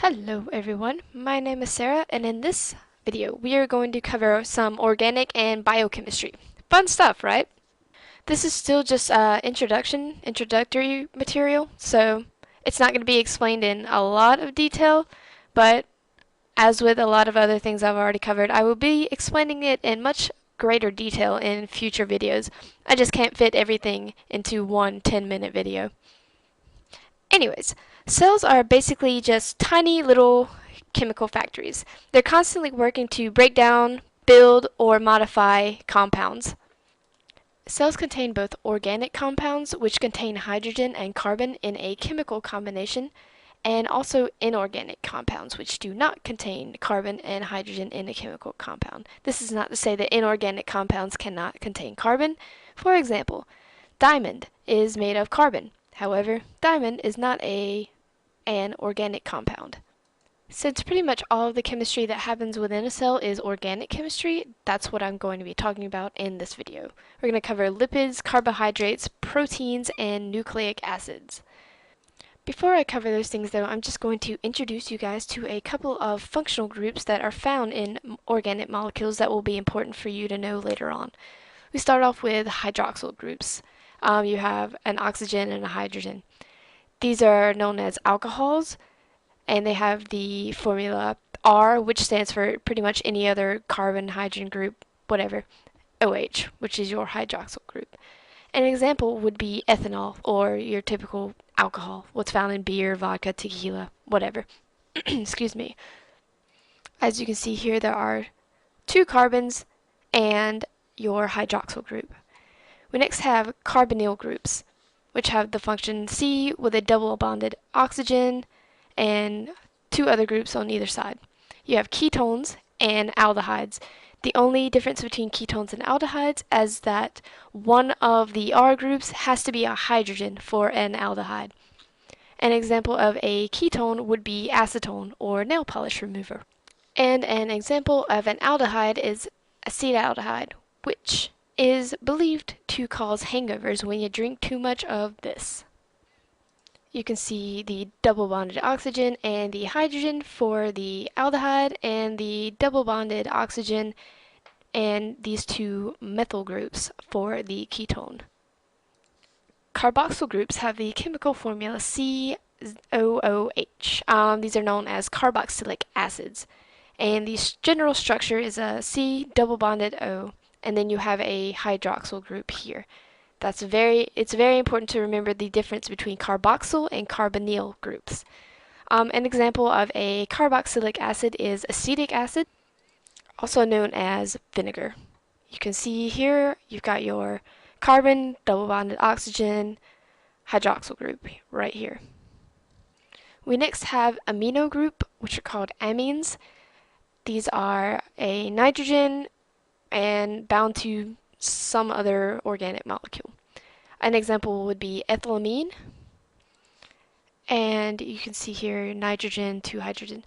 Hello everyone, my name is Sarah, and in this video we are going to cover some organic and biochemistry. Fun stuff, right? This is still just introductory material, so it's not going to be explained in a lot of detail, but as with a lot of other things I've already covered, I will be explaining it in much greater detail in future videos. I just can't fit everything into one 10-minute video. Anyways, cells are basically just tiny little chemical factories. They're constantly working to break down, build, or modify compounds. Cells contain both organic compounds, which contain hydrogen and carbon in a chemical combination, and also inorganic compounds, which do not contain carbon and hydrogen in a chemical compound. This is not to say that inorganic compounds cannot contain carbon. For example, diamond is made of carbon. However, diamond is not an organic compound. Since pretty much all of the chemistry that happens within a cell is organic chemistry, that's what I'm going to be talking about in this video. We're going to cover lipids, carbohydrates, proteins, and nucleic acids. Before I cover those things though, I'm just going to introduce you guys to a couple of functional groups that are found in organic molecules that will be important for you to know later on. We start off with hydroxyl groups. You have an oxygen and a hydrogen. These are known as alcohols, and they have the formula R, which stands for pretty much any other carbon, hydrogen group, whatever, OH, which is your hydroxyl group. An example would be ethanol, or your typical alcohol, what's found in beer, vodka, tequila, whatever. Excuse me. As you can see here, there are two carbons and your hydroxyl group. We next have carbonyl groups, which have the function C with a double bonded oxygen and two other groups on either side. You have ketones and aldehydes. The only difference between ketones and aldehydes is that one of the R groups has to be a hydrogen for an aldehyde. An example of a ketone would be acetone or nail polish remover. And an example of an aldehyde is acetaldehyde, which is believed to cause hangovers when you drink too much of this. You can see the double bonded oxygen and the hydrogen for the aldehyde, and the double bonded oxygen and these two methyl groups for the ketone. Carboxyl groups have the chemical formula COOH. These are known as carboxylic acids. And the general structure is a C double bonded O, and then you have a hydroxyl group here. It's very important to remember the difference between carboxyl and carbonyl groups. An example of a carboxylic acid is acetic acid, also known as vinegar. You can see here you've got your carbon, double bonded oxygen, hydroxyl group right here. We next have amino group, which are called amines. These are a nitrogen and bound to some other organic molecule. An example would be ethylamine, and you can see here nitrogen to hydrogen.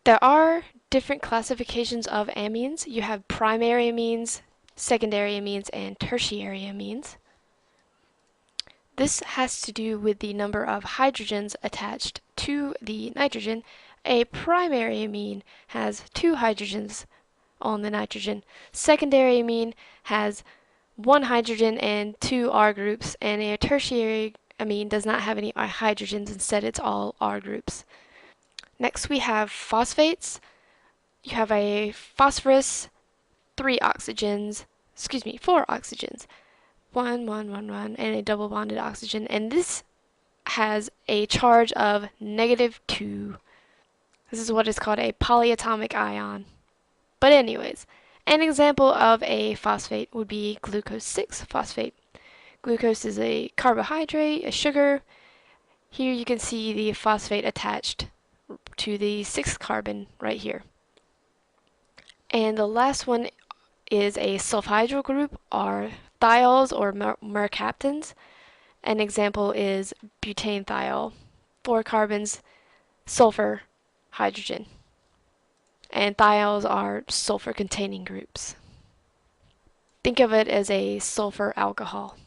There are different classifications of amines. You have primary amines, secondary amines, and tertiary amines. This has to do with the number of hydrogens attached to the nitrogen. A primary amine has two hydrogens on the nitrogen. Secondary amine has one hydrogen and two R groups, and a tertiary amine does not have any hydrogens. Instead, it's all R groups. Next, we have phosphates. You have a phosphorus, four oxygens, one, and a double bonded oxygen, and this has a charge of -2. This is what is called a polyatomic ion. But anyways, an example of a phosphate would be glucose 6-phosphate. Glucose is a carbohydrate, a sugar. Here you can see the phosphate attached to the 6th carbon right here. And the last one is a sulfhydryl group, or thiols or mercaptans. An example is butanethiol, 4 carbons, sulfur, hydrogen. And thiols are sulfur-containing groups. Think of it as a sulfur alcohol.